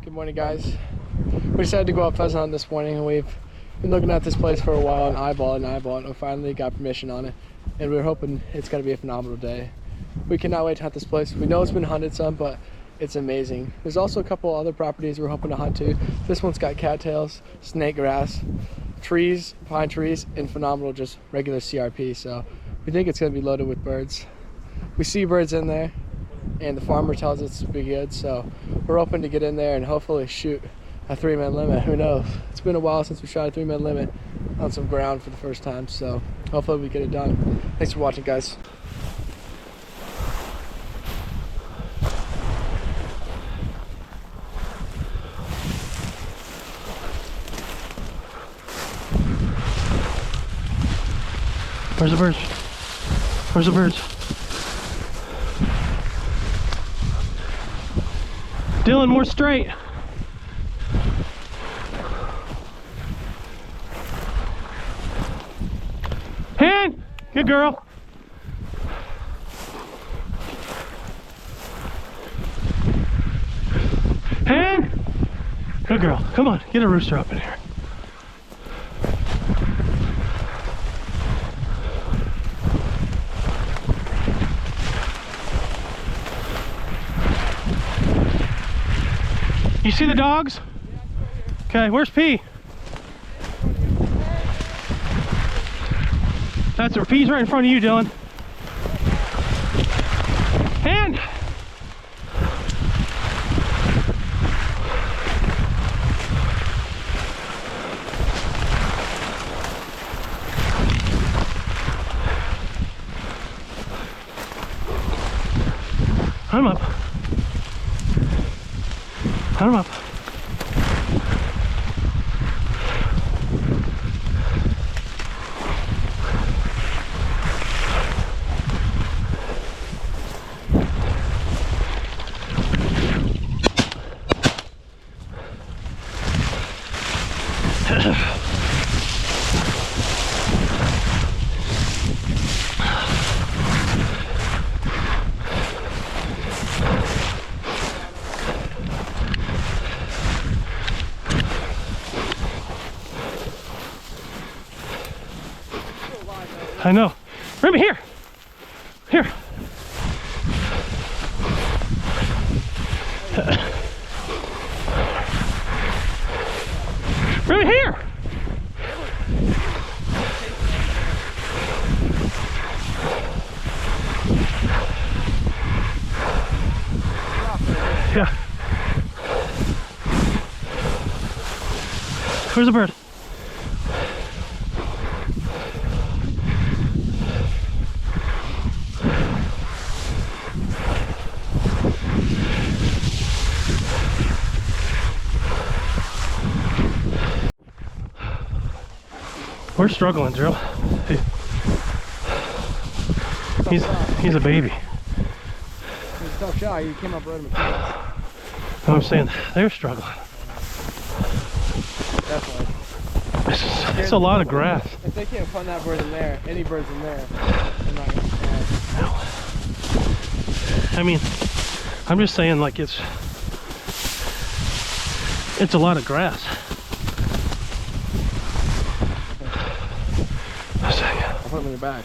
Good morning, guys. We decided to go out pheasant hunting this morning, and we've been looking at this place for a while and eyeballing, and we finally got permission on it, and we're hoping it's going to be a phenomenal day. We cannot wait to hunt this place. We know it's been hunted some, but it's amazing. There's also a couple other properties we're hoping to hunt too. This one's got cattails, snake grass, trees, pine trees, and phenomenal just regular CRP, so we think it's going to be loaded with birds. We see birds in there, and the farmer tells us to be good, so we're hoping to get in there and hopefully shoot a 3-man limit. Who knows? It's been a while since we shot a 3-man limit on some ground for the first time, so hopefully we get it done. Thanks for watching, guys. Where's the birds? Where's the birds? Dylan, more straight. Hand! Good girl. Hand! Good girl. Come on, get a rooster up in here. You see the dogs? Okay, where's P? That's where P's right in front of you, Dylan. And hunt him up. Hunt him up. I know. Remy, here. Here. Remy, here. Yeah. Where's the bird? We're struggling, Drill. He's a baby. It's a tough shot. You came up right in the face. I'm saying they're struggling. Definitely. It's a lot of grass. If they can't find that bird in there, any birds in there, they're not gonna stand. I mean, I'm just saying, like, it's a lot of grass. I'll put him in your bag.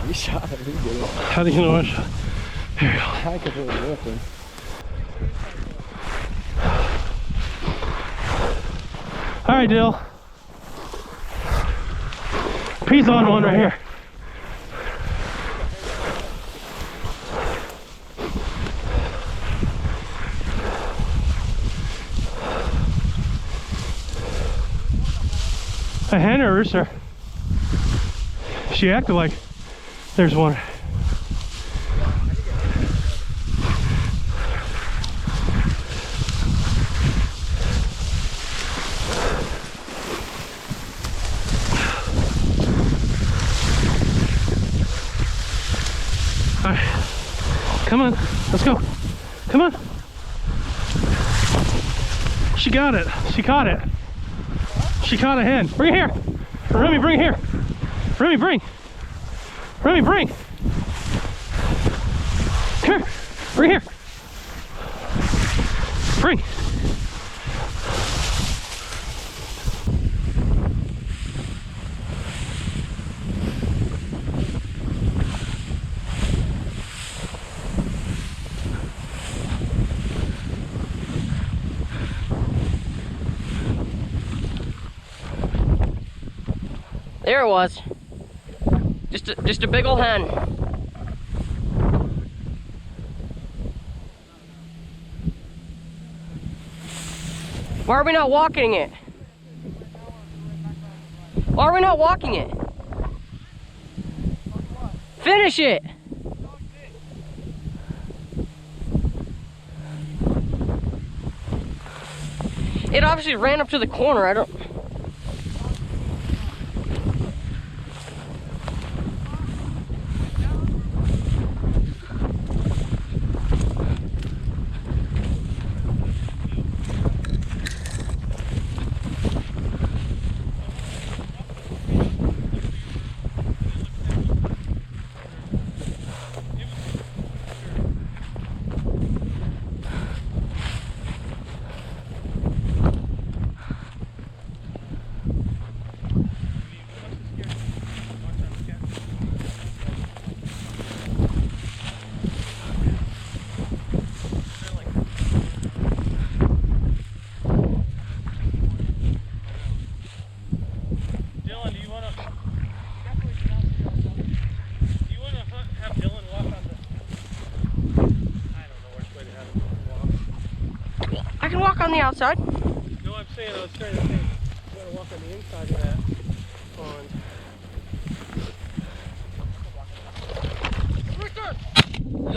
You shot him. You did it. How do you know I shot? Here you go. I completely whipped him. All right, Dill. P's on one right here. A hen or a rooster? She acted like there's one. All right, come on, let's go. Come on. She got it. She caught it. She caught a hen. Bring it here. Remy, bring it here. Remy, bring. Remy, bring. Come here. Bring it here. Bring. There it was. Just a big old hen. Why are we not walking it? Why are we not walking it? Finish it! It obviously ran up to the corner. I don't... I can walk on the outside. No, I'm saying I was trying to think. You want to walk on the inside of that pond.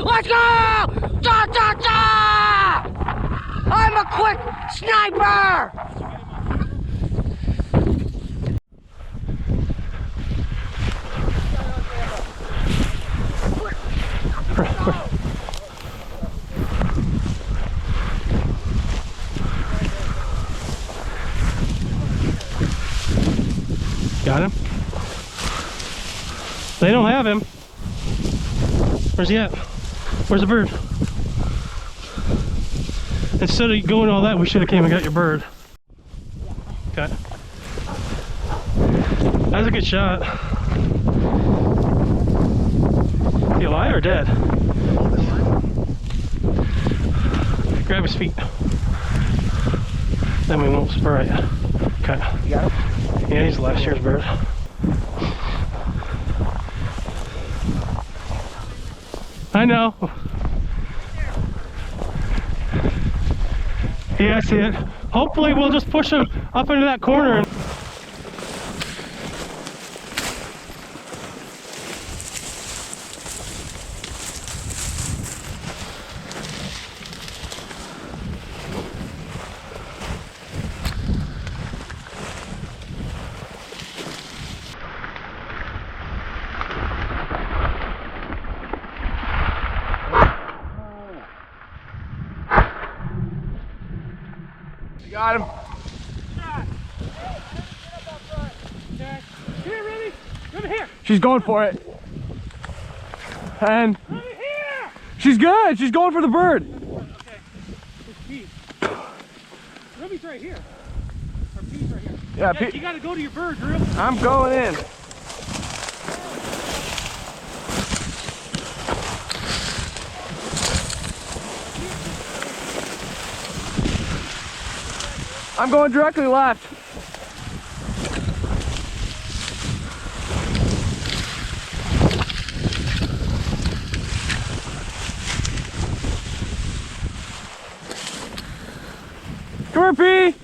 Let's go! Da, da, da! I'm a quick sniper! Got him? They don't have him. Where's he at? Where's the bird? Instead of going all that, we should have came and got your bird. Okay. That was a good shot. Is he alive or dead? Grab his feet. Then we won't spur it. Okay. You got him? Yeah, he's last year's bird. I know. Yeah, I see it. Hopefully we'll just push him up into that corner. And Got him. okay. Here, Remy. Remy, here. She's going for it. And Remy, here. she's good. She's going for the bird. Okay. It's Pete. Remy's right here. Or Pete's right here. Yeah, You gotta go to your bird, Drew. I'm going in. I'm going directly left. Come here, P.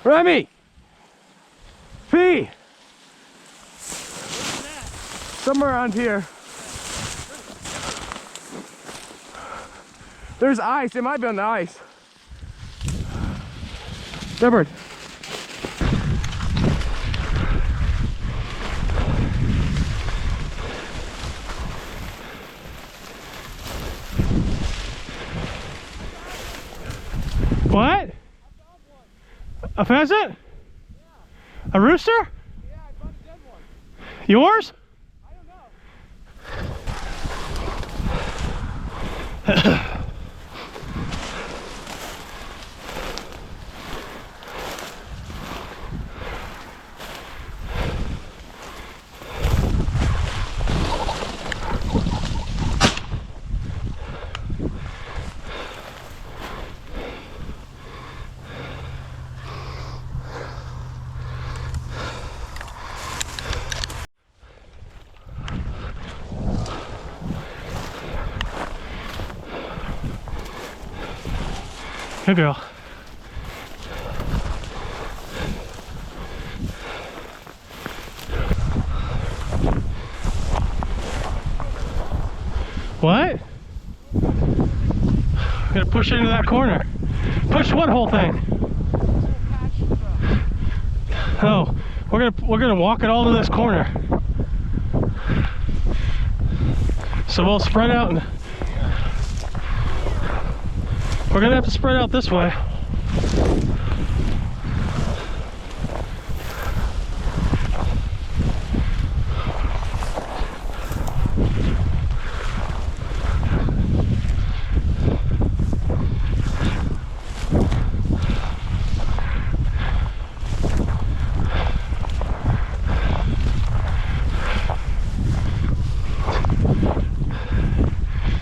Remy! P! Somewhere around here. There's ice. It might be on the ice. There, bird. What? A pheasant? Yeah. A rooster? Yeah, I found a dead one. Yours? I don't know. Good girl. What? Gotta push it into that corner. Push what whole thing? Oh, we're gonna walk it all to this corner. So we'll spread out and we're gonna have to spread out this way.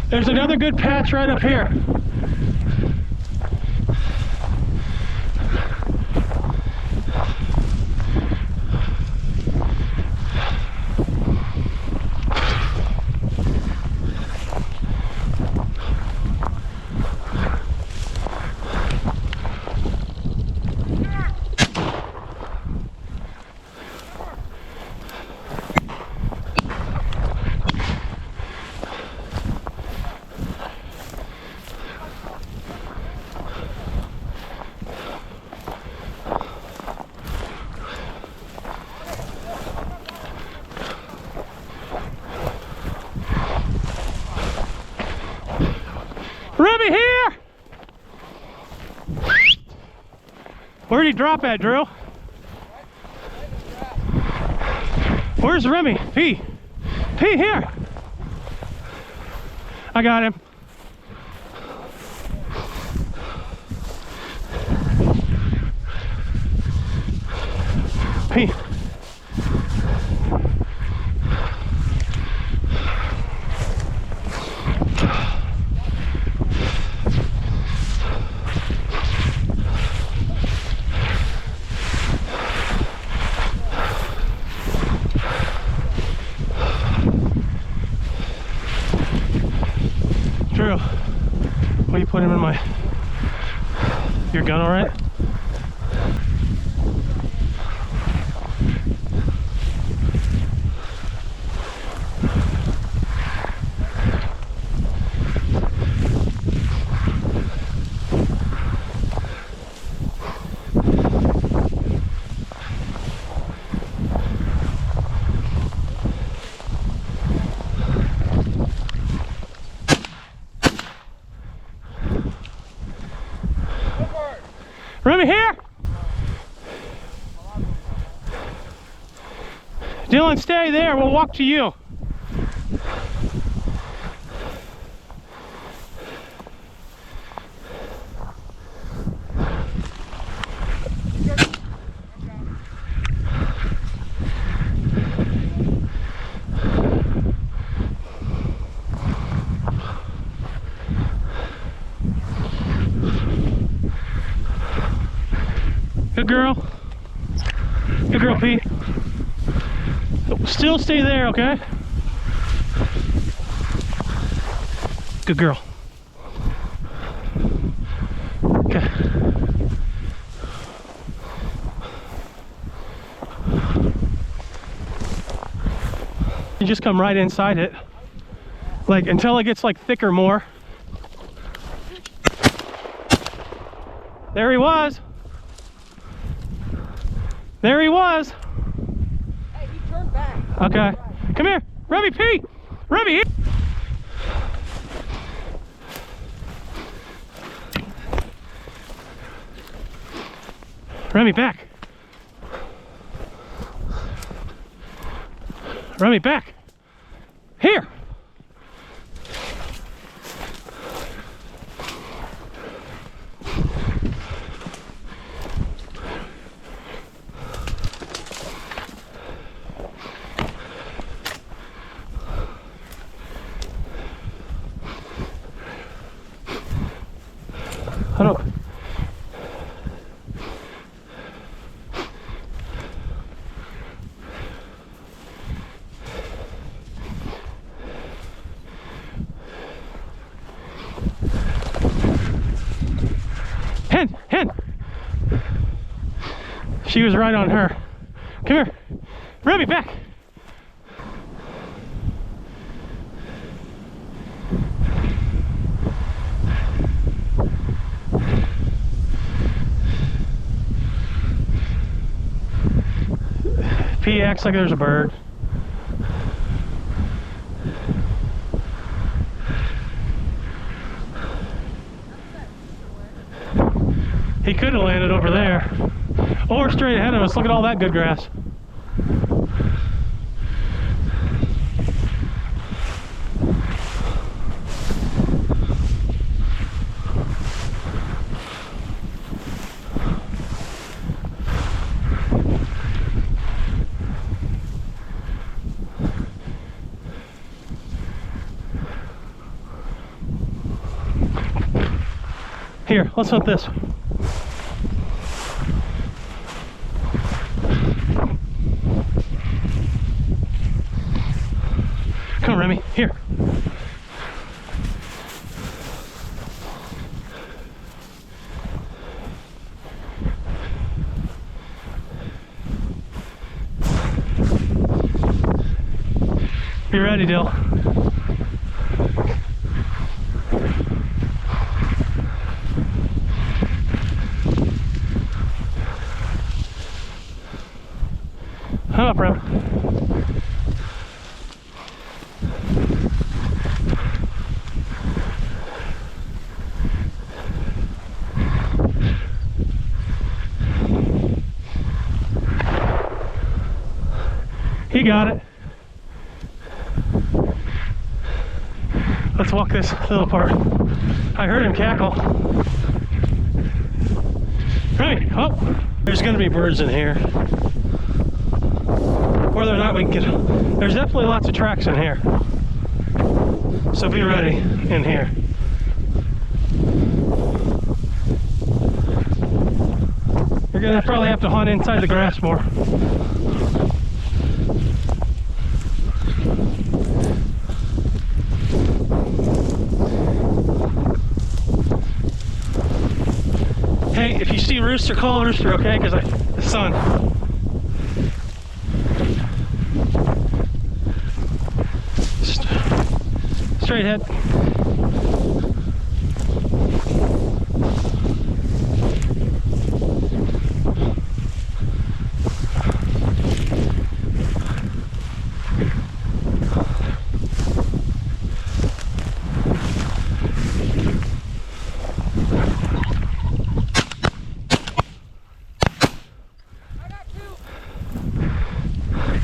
There's another good patch right up here. Remy here! Where'd he drop at, Drew? Where's Remy? P here! I got him. P. Drew, will you put him in your gun, all right? Remy here! Dylan, stay there. We'll walk to you. Good girl. Good girl, Pete. Still stay there, okay? Good girl. Okay. You just come right inside it. Like, until it gets like thicker more. There he was. There he was. Hey, he turned back. Okay. Come here. Remy P. Remy here. Remy back. Remy back. Here. I don't. She was right on her. Come here. Remy, back. P acts like there's a bird. He could have landed over there. Or straight ahead of us. Look at all that good grass. Here, let's hunt this. Come on, Remy, here. Be ready, Dill. Come up, Rem. He got it. Let's walk this little part. I heard him cackle. Remy, oh, there's gonna be birds in here. Whether or not we can get, there's definitely lots of tracks in here. So be ready in here. You're gonna probably have to hunt inside the grass more. Hey, if you see rooster, call rooster, okay? Because the sun. Straight ahead.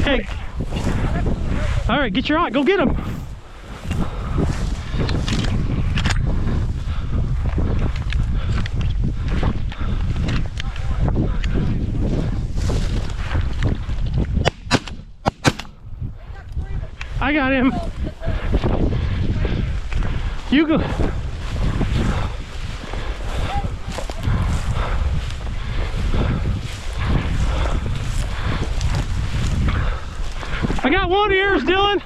Hey. All right, get your eye. Go get him. I got him. You go. I got one of yours, Dylan.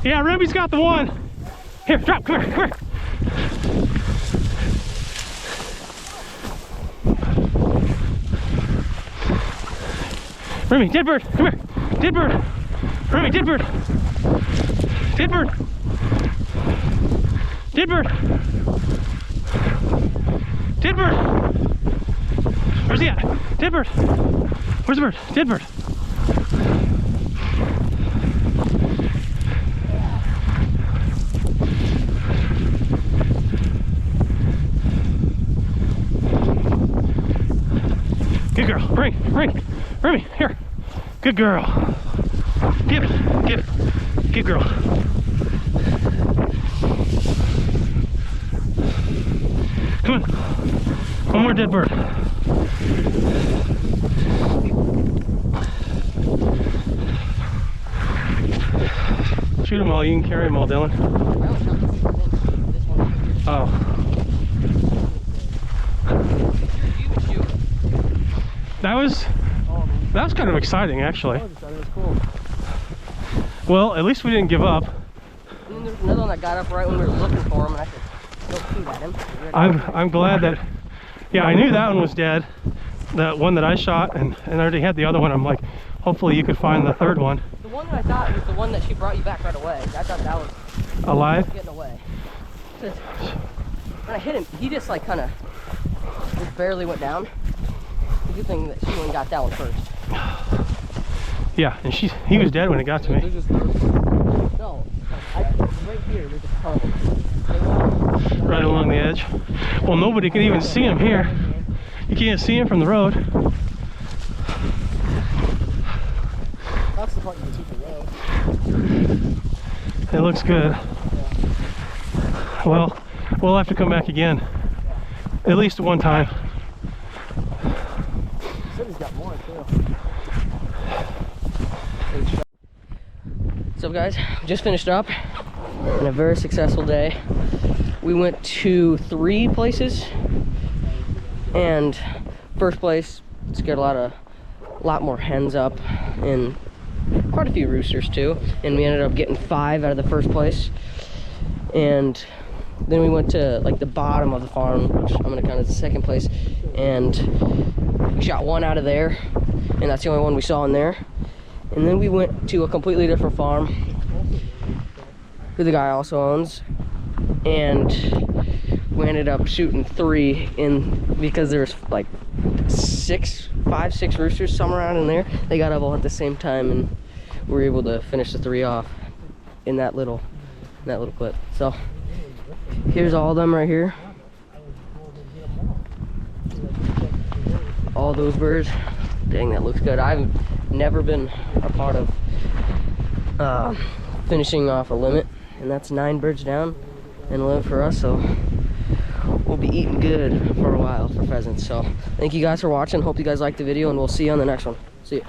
Yeah, Remy's got the one. Here, drop, come here, come here. Remy, dead bird, come here. Dead bird. Remy, dead bird. Dead bird. Dead bird. Dead bird. Where's he at? Dead bird. Where's the bird? Dead bird. Good girl. Bring. Remy, here. Good girl. Give. Good girl. Come on. One more dead bird. Shoot them all. You can carry them all, Dylan. Oh. That was kind of exciting, actually. It was cool. Well, at least we didn't give up. And then there's another one that got up right when we were looking for him, and I could go shoot at him. I'm glad that, yeah, I knew that one was dead, that one that I shot, and I already had the other one. I'm like, hopefully you could find the third one. The one that I thought was the one that she brought you back right away. I thought that was Alive? getting away. 'Cause when I hit him, he just like kind of just barely went down. The good thing that she went and got that one first. Yeah, and he was dead when it got to me. No, right here, there's a ton of them. Right along the edge. Well, nobody can even see him here. You can't see him from the road. That's the part you can see the road. It looks good. Well, we'll have to come back again. At least one time. City's got more too. What's up, guys? We just finished up and a very successful day. We went to 3 places, and first place scared a lot more hens up and quite a few roosters too, and we ended up getting 5 out of the first place. And then we went to like the bottom of the farm, which I'm gonna count as the second place, and we shot 1 out of there, and that's the only one we saw in there. And then we went to a completely different farm who the guy also owns, and we ended up shooting 3 in because there's like 5, 6 roosters somewhere around in there. They got up all at the same time, and we were able to finish the 3 off in that little clip. So here's all of them right here. All those birds. Dang, that looks good. I've never been a part of finishing off a limit, and that's 9 birds down and a limit for us, so we'll be eating good for a while for pheasants. So thank you guys for watching. Hope you guys liked the video, and we'll see you on the next one. See ya.